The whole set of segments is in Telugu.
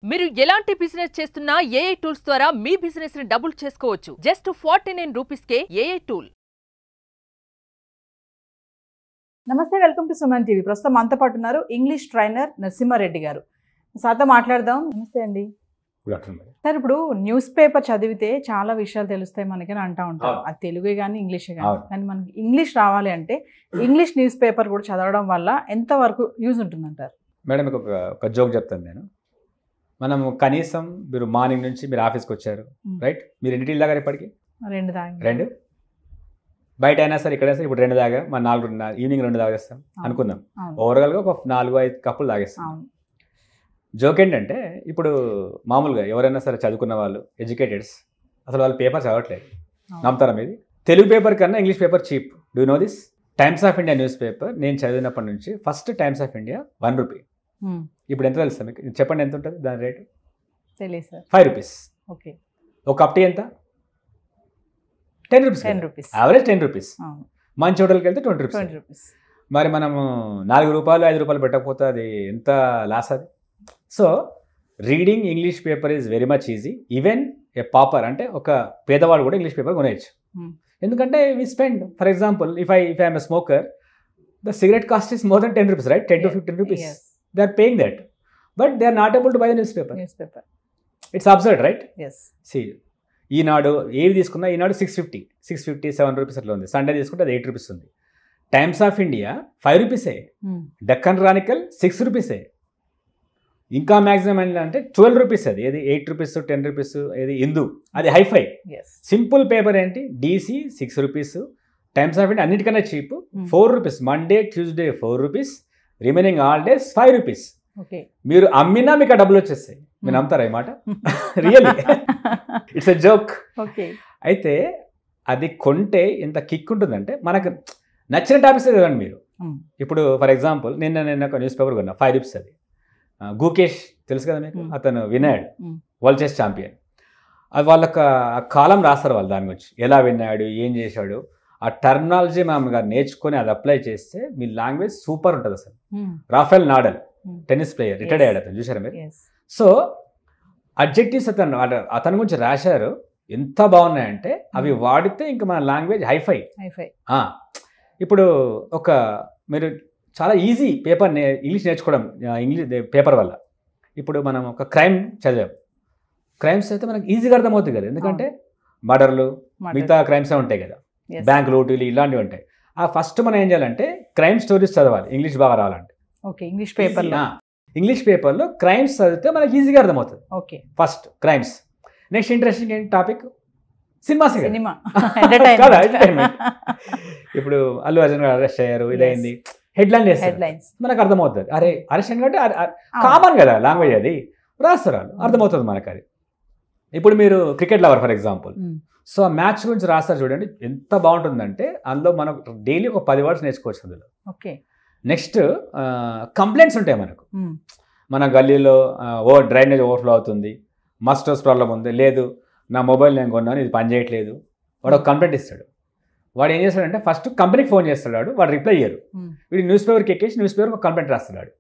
మీరు ఎలాంటి బిజినెస్ చేస్తున్నా ఏఐ టూల్స్ ద్వారా మీ బిజినెస్ ని డబుల్ చేసుకోవచ్చు. జస్ట్ 49 రూపీస్కే ఏఐ టూల్. నమస్తే, వెల్కమ్ టు సుమన్ టీవీ. ప్రస్తుతం మనతో పాటు ఉన్నారు ఇంగ్లీష్ ట్రైనర్ నరసింహారెడ్డి గారు. సార్తో మాట్లాడదాం. నమస్తే అండి. సార్, ఇప్పుడు న్యూస్ పేపర్ చదివితే చాలా విషయాలు తెలుస్తాయి మనకి అని అంటూ ఉంటారు. అది తెలుగే కానీ ఇంగ్లీషే కానీ. కానీ మనకి ఇంగ్లీష్ రావాలి అంటే ఇంగ్లీష్ న్యూస్ పేపర్ కూడా చదవడం వల్ల ఎంతవరకు యూజ్ ఉంటుందంటారు? మేడం, మీకు ఒక జోక్ చెప్తాను నేను. మనం కనీసం మీరు మార్నింగ్ నుంచి మీరు ఆఫీస్కి వచ్చారు, రైట్? మీరు ఎన్ని టీలు తాగారు ఇప్పటికి? రెండు. బయట అయినా సరే, ఇక్కడ సరే ఇప్పుడు 2 తాగా, మన 4 ఈవినింగ్ 2 తాగేస్తాం అనుకుందాం. ఓవరాల్గా ఒక 4-5 కప్పులు తాగేస్తాం. జోక్ ఏంటంటే, ఇప్పుడు మామూలుగా ఎవరైనా సరే చదువుకున్న వాళ్ళు, ఎడ్యుకేటెడ్స్, అసలు వాళ్ళు పేపర్ చదవట్లేదు. నమ్ముతారా మీది? తెలుగు పేపర్ కన్నా English paper cheap. Do know this? Times of India newspaper నేను చదివినప్పటి నుంచి first Times of India 1 rupee. ఇప్పుడు ఎంత తెలుసా మీకు? చెప్పండి, ఎంత ఉంటుంది దాని రేటు? తెలియదు సార్. 5 రూపీస్. ఓకే. ఒక కప్ టీ ఎంత? 10 రూపీస్. Average 10 rupees. మంచి హోటల్కి వెళ్తే 20 రూపీస్. మరి మనము 4 రూపాయలు 5 రూపాయలు పెట్టకపోతే అది ఎంత లాస్ అది? So reading English paper is very much easy. Even a pauper అంటే ఒక పేదవాడు కూడా ఇంగ్లీష్ పేపర్ కొనేయచ్చు. ఎందుకంటే we spend, for example, if I'm a smoker, the cigarette cost is more than 10 rupees, right? 10 to 15 rupees. They are paying that, but they are not able to buy the newspaper. It's absurd, right? Yes. See, ఈనాడు ఏవి తీసుకున్నా, ఈనాడు 650 7 రూపీస్ అట్లా ఉంది. సండే తీసుకుంటే అది 8 రూపీస్ ఉంది. టైమ్స్ ఆఫ్ ఇండియా 5 రూపీసే. డక్కన్ క్రానికల్ 6 రూపీసే. ఇంకా మ్యాక్సిమం అంటే 12 రూపీస్. అది ఏది 8 రూపీస్ 10 రూపీస్ ఏది హిందూ, అది హైఫై. సింపుల్ పేపర్ ఏంటి? DC 6 rupees. Times of India అన్నిటికన్నా cheap 4 rupees. Monday Tuesday 4 rupees. Remaining all days 5 rupees. మీరు అమ్మినా మీకు ఆ డబ్బులు వచ్చేస్తాయి. మీరు నమ్ముతారా ఈ మాట? Really, it's a joke. అయితే అది కొంటే ఎంత కిక్ ఉంటుందంటే, మనకు నచ్చిన టాపిక్స్ చదవండి మీరు. ఇప్పుడు ఫర్ ఎగ్జాంపుల్, నేను ఒక న్యూస్ పేపర్ కొన్నా, 5 రూపీస్. అది గుకేష్ తెలుసు కదా మీకు? అతను విన్నాడు, వరల్డ్ చెస్ ఛాంపియన్. అది వాళ్ళొక కాలం రాస్తారు వాళ్ళు దాని గురించి, ఎలా విన్నాడు, ఏం చేశాడు. ఆ టర్మినాలజీ మామూలుగా నేర్చుకొని అది అప్లై చేస్తే మీ లాంగ్వేజ్ సూపర్ ఉంటుంది అసలు. Rafael Nadal, tennis player, retired అయ్యాడు అతను, చూసారా మీరు? సో అడ్జెక్టివ్స్ అతని గురించి రాశారు, ఎంత బాగున్నాయంటే అవి వాడితే ఇంకా మన లాంగ్వేజ్ హైఫై. ఇప్పుడు మీరు చాలా ఈజీ పేపర్ ఇంగ్లీష్ నేర్చుకోవడం, ఇంగ్లీష్ పేపర్ వల్ల. ఇప్పుడు మనం ఒక క్రైమ్ చదివాం, క్రైమ్స్ అయితే మనకు ఈజీగా అర్థమవుతుంది కదా, ఎందుకంటే మర్డర్లు, మిగతా క్రైమ్స్ ఉంటాయి కదా, బ్యాంక్ లూటీలు ఇలాంటివి ఉంటాయి. ఆ ఫస్ట్ మనం ఏం చేయాలంటే క్రైమ్ స్టోరీస్ చదవాలి ఇంగ్లీష్ బాగా రావాలంటే. ఇంగ్లీష్ పేపర్లో క్రైమ్స్ చదివితే మనకి ఈజీగా అర్థమవుతుంది. First crimes. నెక్స్ట్ ఇంట్రెస్టింగ్ ఏంటి టాపిక్? సినిమాస్. ఇప్పుడు అల్లు అర్జున్ గారు అరెస్ట్ అయ్యారు, ఇదైంది, హెడ్లైన్స్ మనకు అర్థమవుతుంది. అరే అరెస్ట్ అంటే కామన్ కదా లాంగ్వేజ్, అది రాస్తారు, అర్థమవుతుంది మనకు అది. ఇప్పుడు మీరు cricket lover for example, so ఆ మ్యాచ్ గురించి రాస్తారు చూడండి, ఎంత బాగుంటుందంటే అందులో మనకు డైలీ ఒక 10 వర్డ్స్ నేర్చుకోవచ్చు అందులో. నెక్స్ట్ కంప్లైంట్స్ ఉంటాయి మనకు. మన గల్లీలో డ్రైనేజ్ ఓవర్ఫ్లో అవుతుంది, మస్ట్ హౌస్ ప్రాబ్లం ఉంది, లేదు నా మొబైల్ నేను కొన్నాను ఇది పని చేయట్లేదు, వాడు ఒక కంప్లైంట్ ఇస్తాడు. వాడు ఏం చేస్తాడంటే ఫస్ట్ కంపెనీకి ఫోన్ చేస్తాడు, వాడు రిప్లై ఇయ్యరు. వీడు న్యూస్ పేపర్కి ఎక్కేసి న్యూస్ పేపర్ ఒక కంప్లైంట్ రాస్తాడు.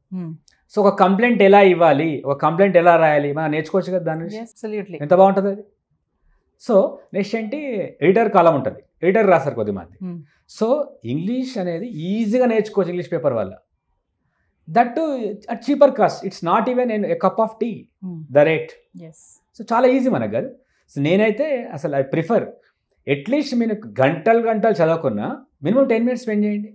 సో ఒక కంప్లైంట్ ఎలా ఇవ్వాలి, ఒక కంప్లైంట్ ఎలా రాయాలి మనం నేర్చుకోవచ్చు కదా దాని నుంచి. ఎంత బాగుంటుంది అది. సో నెక్స్ట్ ఏంటి, ఎడిటర్ కాలం ఉంటుంది, ఎడిటర్ రాస్తారు కొద్దిమంది. సో ఇంగ్లీష్ అనేది ఈజీగా నేర్చుకోవచ్చు ఇంగ్లీష్ పేపర్ వల్ల. That at cheaper cost. It's not even a cup of tea the rate. So చాలా ఈజీ మనకు కాదు. సో నేనైతే అసలు ఐ ప్రిఫర్ అట్లీస్ట్ మీరు గంటలు చదవకున్నా మినిమం 10 minutes స్పెండ్ చేయండి.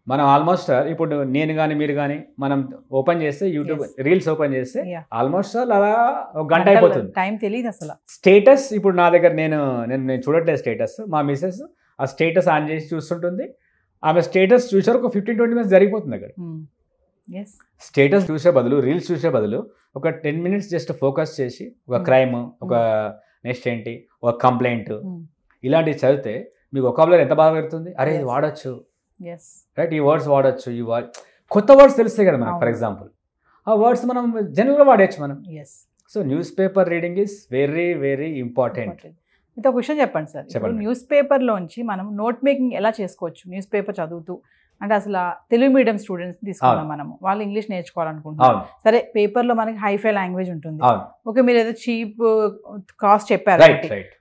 మనం ఆల్మోస్ట్ ఇప్పుడు నేను కానీ మీరు కానీ మనం ఓపెన్ చేస్తే యూట్యూబ్ రీల్స్ ఓపెన్ చేస్తే ఆల్మోస్ట్ అలా ఒక గంట అయిపోతుంది, టైం తెలియదు అసలు. స్టేటస్ ఇప్పుడు నా దగ్గర నేను చూడట్లేదు స్టేటస్, మా మిసెస్ ఆ స్టేటస్ ఆన్ చేసి చూస్తుంటుంది. ఆమె స్టేటస్ చూసారు ఒక 15-20 minutes జరిగిపోతుంది అక్కడ. స్టేటస్ చూసే బదులు, రీల్స్ చూసే బదులు ఒక 10 minutes జస్ట్ ఫోకస్ చేసి ఒక క్రైమ్, ఒక నెక్స్ట్ ఏంటి, ఒక కంప్లైంట్, ఇలాంటివి చదివితే మీకు వొకాబులరీ ఎంత బాగా పెడుతుంది. అరే ఇది వాడచ్చు, రైట్, ఈ వర్డ్స్ వాడచ్చు, కొత్త వర్డ్స్ తెలుస్తాయి కదా మనకు. ఫర్ ఎగ్జాంపుల్ ఆ వర్డ్స్ మనం జనరల్గా వాడచ్చు మనం. So news paper reading is very very important. ఇంత ఒక విషయం చెప్పండి సార్. ఇప్పుడు న్యూస్ పేపర్లోంచి మనం నోట్ మేకింగ్ ఎలా చేసుకోవచ్చు న్యూస్ పేపర్ చదువుతూ? అంటే అసలు తెలుగు మీడియం స్టూడెంట్స్ తీసుకున్నాం మనం, వాళ్ళు ఇంగ్లీష్ నేర్చుకోవాలనుకుంటున్నారు. సరే పేపర్లో మనకి హైఫై లాంగ్వేజ్ ఉంటుంది, ఓకే, మీరు ఏదో చీప్ కాస్ట్ చెప్పారు,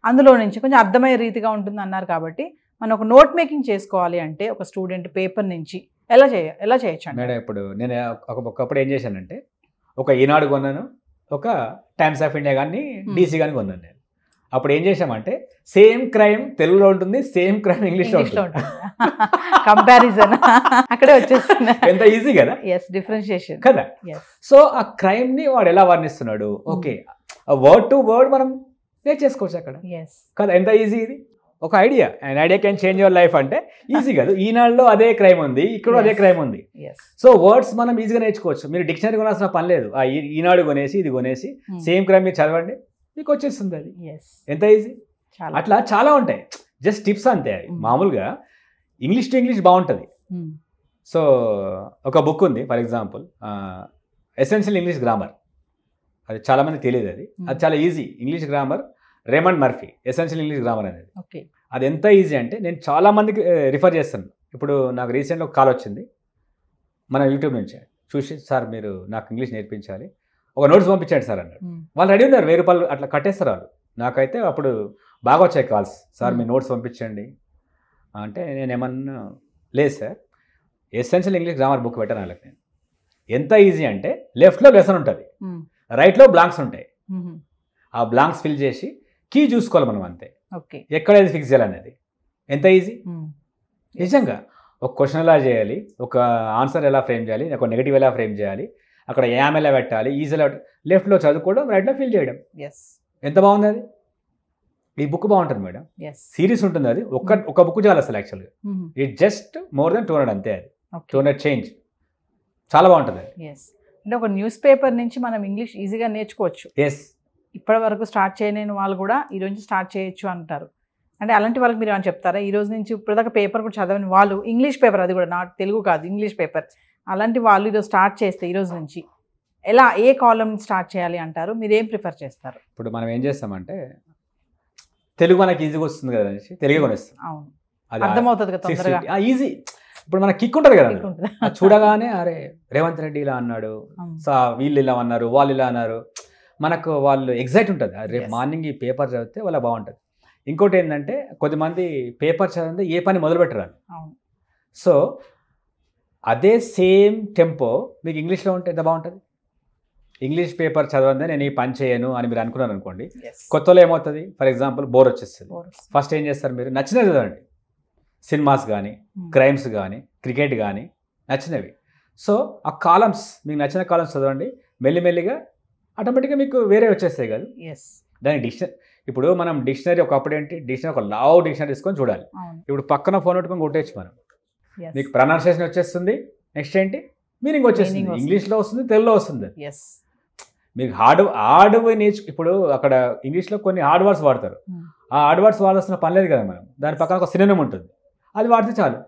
అందులో నుంచి కొంచెం అర్థమయ్యే రీతిగా ఉంటుంది అన్నారు. కాబట్టి మనం ఒక నోట్ మేకింగ్ చేసుకోవాలి అంటే ఒక స్టూడెంట్ పేపర్ నుంచి ఎలా చేయొచ్చు అండి? మేడం ఇప్పుడు నేను ఒకప్పుడు ఏం చేశానంటే ఒక ఈనాడు కొన్నాను, ఒక టైమ్స్ ఆఫ్ ఇండియా కానీ డీసీ కానీ కొన్నాను. నేను అప్పుడు ఏం చేశామంటే సేమ్ క్రైమ్ తెలుగులో ఉంటుంది, సేమ్ క్రైమ్ ఇంగ్లీష్లో ఉంటుంది. కంపారిజన్ అక్కడే వచ్చేస్తుంది. ఎంత ఈజీ కదా, డిఫరెన్షియేషన్ కదా. సో ఆ క్రైమ్ ని వాడు ఎలా వర్ణిస్తున్నాడు, ఓకే, వర్డ్ టు వర్డ్ మనం నేర్చేసుకోవచ్చు అక్కడ కదా. ఎంత ఈజీ ఇది, ఒక idea, and idea can change your life అంటే ఈజీ కాదు. ఈనాడులో అదే క్రైమ్ ఉంది, ఇక్కడ అదే క్రైమ్ ఉంది. సో వర్డ్స్ మనం ఈజీగా నేర్చుకోవచ్చు. మీరు డిక్షనరీ కొనాల్సిన పని లేదు. ఈనాడు కొనేసి ఇది కొనేసి సేమ్ క్రైమ్ మీరు చదవండి, మీకు వచ్చేస్తుంది. అది ఎంత ఈజీ. అట్లా చాలా ఉంటాయి, జస్ట్ టిప్స్ అంతే. అది మామూలుగా ఇంగ్లీష్ టు ఇంగ్లీష్ బాగుంటుంది. సో ఒక బుక్ ఉంది, for example essential English grammar. అది చాలా మంది తెలియదు. అది చాలా easy English grammar, Raymond Murphy, essential English grammar అనేది. అది ఎంత ఈజీ అంటే నేను చాలా మందికి రిఫర్ చేస్తాను. ఇప్పుడు నాకు రీసెంట్గా ఒక కాల్ వచ్చింది మన యూట్యూబ్ నుంచి, చూసి సార్ మీరు నాకు ఇంగ్లీష్ నేర్పించాలి, ఒక నోట్స్ పంపించండి సార్ అన్నాడు. వాళ్ళు రెడీ ఉన్నారు, 1000 రూపాయలు అట్లా కట్టేస్తారు వాళ్ళు. నాకైతే అప్పుడు బాగా వచ్చాయి కాల్స్, సార్ మీ నోట్స్ పంపించండి అంటే నేనేమన్నా లేదు sir, essential English grammar book పెట్టాను వాళ్ళకి నేను. ఎంత ఈజీ అంటే లెఫ్ట్లో లెసన్ ఉంటుంది, రైట్లో బ్లాంక్స్ ఉంటాయి. ఆ బ్లాంక్స్ ఫిల్ చేసి కీ చూసుకోవాలి మనం, అంతే. ఎక్కడైతే ఫిక్స్ చేయాలనేది ఎంత ఈజీ. నిజంగా ఒక క్వశ్చన్ ఎలా చేయాలి, ఒక ఆన్సర్ ఎలా ఫ్రేమ్ చేయాలి, ఒక నెగిటివ్ ఎలా ఫ్రేమ్ చేయాలి, అక్కడ యామ్ ఎలా పెట్టాలి, ఈజీలో లెఫ్ట్లో చదువుకోవడం, రైట్లో ఫిల్ చేయడం. ఎంత బాగుంది అది. ఈ బుక్ బాగుంటుంది మేడం, సిరీస్ ఉంటుంది. అది ఒక బుక్ చాలు అసలు. యాక్చువల్గా ఇట్ జస్ట్ మోర్ దెన్ 200 అంతే. అది 200 చేంజ్, చాలా బాగుంటుంది అది. అంటే ఒక న్యూస్ పేపర్ నుంచి మనం ఇంగ్లీష్ ఈజీగా నేర్చుకోవచ్చు. ఇప్పటి వరకు స్టార్ట్ చేయలేని వాళ్ళు కూడా ఈ రోజు స్టార్ట్ చేయొచ్చు అంటారు. అంటే అలాంటి వాళ్ళకి మీరు ఏమైనా చెప్తారా? ఈ రోజు నుంచి ఇప్పటిదాకా పేపర్ కూడా చదవని వాళ్ళు, ఇంగ్లీష్ పేపర్, అది కూడా నాట్ తెలుగు కాదు, ఇంగ్లీష్ పేపర్, అలాంటి వాళ్ళు ఈరోజు స్టార్ట్ చేస్తే ఈ రోజు నుంచి ఎలా, ఏ కాలం స్టార్ట్ చేయాలి అంటారు? మీరు ఏం ప్రిఫర్ చేస్తారు? ఇప్పుడు మనం ఏం చేస్తామంటే తెలుగు మనకి ఈజీగా వస్తుంది కదా అనేసి తెలుగే కొనేస్తాం. అవును, అర్థమవుతుంది కదా తొందరగా, ఈజీ. ఇప్పుడు మనకి కిక్ ఉంటుంది కదా, చూడగానే అరే రేవంత్ రెడ్డి ఇలా అన్నాడు, వీళ్ళు ఇలా అన్నారు, వాళ్ళు ఇలా అన్నారు, మనకు వాళ్ళు ఎగ్జైట్ ఉంటుంది. రేపు మార్నింగ్ ఈ పేపర్ చదివితే వాళ్ళ బాగుంటుంది. ఇంకోటి ఏంటంటే కొద్దిమంది పేపర్ చదివితే ఏ పని మొదలు పెట్టరాదు. సో అదే సేమ్ టెంపో మీకు ఇంగ్లీష్లో ఉంటే ఎంత బాగుంటుంది. ఇంగ్లీష్ పేపర్ చదవందే నేను ఈ పని చేయను అని మీరు అనుకున్నారు అనుకోండి, కొత్తలో ఏమవుతుంది, ఫర్ ఎగ్జాంపుల్ బోర్ వచ్చేస్తుంది. ఫస్ట్ ఏం చేస్తారు, మీరు నచ్చినవి చదవండి, సినిమాస్ కానీ, క్రైమ్స్ కానీ, క్రికెట్ కానీ, నచ్చినవి. సో ఆ కాలమ్స్, మీకు నచ్చిన కాలమ్స్ చదవండి, మెల్లిమెల్లిగా ఆటోమేటిక్గా మీకు వేరే వచ్చేస్తాయి కదా. దాని డిక్షనరీ, ఇప్పుడు మనం డిక్షనరీ ఒకప్పుడు ఏంటి, డిక్షనరీ ఒక లావ్ డిక్షనరీ తీసుకొని చూడాలి. ఇప్పుడు పక్కన ఫోన్ పెట్టుకొని కొట్టేయచ్చు మనం, మీకు ప్రొనౌన్సియేషన్ వచ్చేస్తుంది, నెక్స్ట్ ఏంటి మీనింగ్ వచ్చేస్తుంది, ఇంగ్లీష్లో వస్తుంది, తెలుగులో వస్తుంది. మీకు హార్డ్ ఇప్పుడు అక్కడ ఇంగ్లీష్లో కొన్ని హార్డ్ వర్డ్స్ వాడతారు, ఆ హార్డ్ వర్డ్స్ వాడాల్సిన పని లేదు కదా మనం, దాని పక్కన ఒక సినోనిమ్ ఉంటుంది, అది వాడితే చాలు.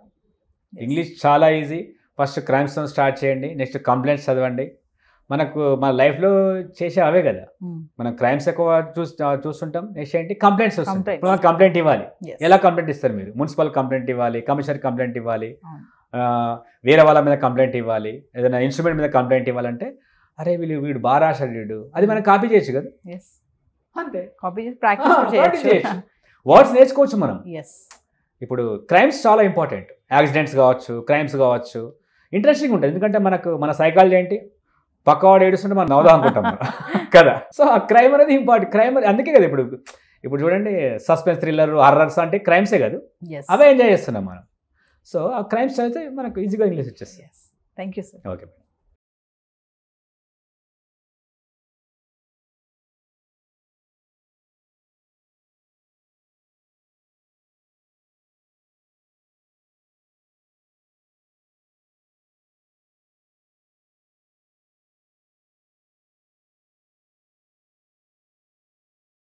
ఇంగ్లీష్ చాలా ఈజీ. ఫస్ట్ క్రైమ్స్తో స్టార్ట్ చేయండి, నెక్స్ట్ కంప్లైంట్స్ చదవండి. మనకు మన లైఫ్లో చేసే అవే కదా, మనం క్రైమ్స్ ఎక్కువ చూస్తుంటాం, నెక్స్ట్ ఏంటి కంప్లైంట్స్ వస్తాయి. మనం కంప్లైంట్ ఇవ్వాలి, ఎలా కంప్లైంట్ ఇస్తారు మీరు? మున్సిపల్ కంప్లైంట్ ఇవ్వాలి, కమిషనర్ కంప్లైంట్ ఇవ్వాలి, వేరే వాళ్ళ మీద కంప్లైంట్ ఇవ్వాలి, ఏదైనా ఇన్స్ట్రుమెంట్ మీద కంప్లైంట్ ఇవ్వాలంటే అరే వీడు బాగా రాశాడు, అది మనం కాపీ చేయొచ్చు కదా, అంతే. కాపీ చేసి ప్రాక్టీస్ చేయొచ్చు, వర్డ్స్ నేర్చుకోవచ్చు మనం. ఇప్పుడు క్రైమ్స్ చాలా ఇంపార్టెంట్, యాక్సిడెంట్స్ కావచ్చు, క్రైమ్స్ కావచ్చు, ఇంట్రెస్టింగ్ ఉంటుంది. ఎందుకంటే మన సైకాలజీ ఏంటి, పక్కవాడు ఏడుస్తుంటే మనం నవ్వుదాం అనుకుంటాం కదా. సో ఆ క్రైమ్ అనేది ఇంపార్టెంట్. క్రైమ్ అందుకే కదా ఇప్పుడు చూడండి, సస్పెన్స్ థ్రిల్లర్, హర్రర్స్ అంటే క్రైమ్సే కదా, అవే ఎంజాయ్ చేస్తున్నాం మనం. సో ఆ క్రైమ్స్ చదివితే మనకు ఈజీగా ఇంగ్లీష్ వచ్చేస్తుంది. Thank you sir. ఓకే.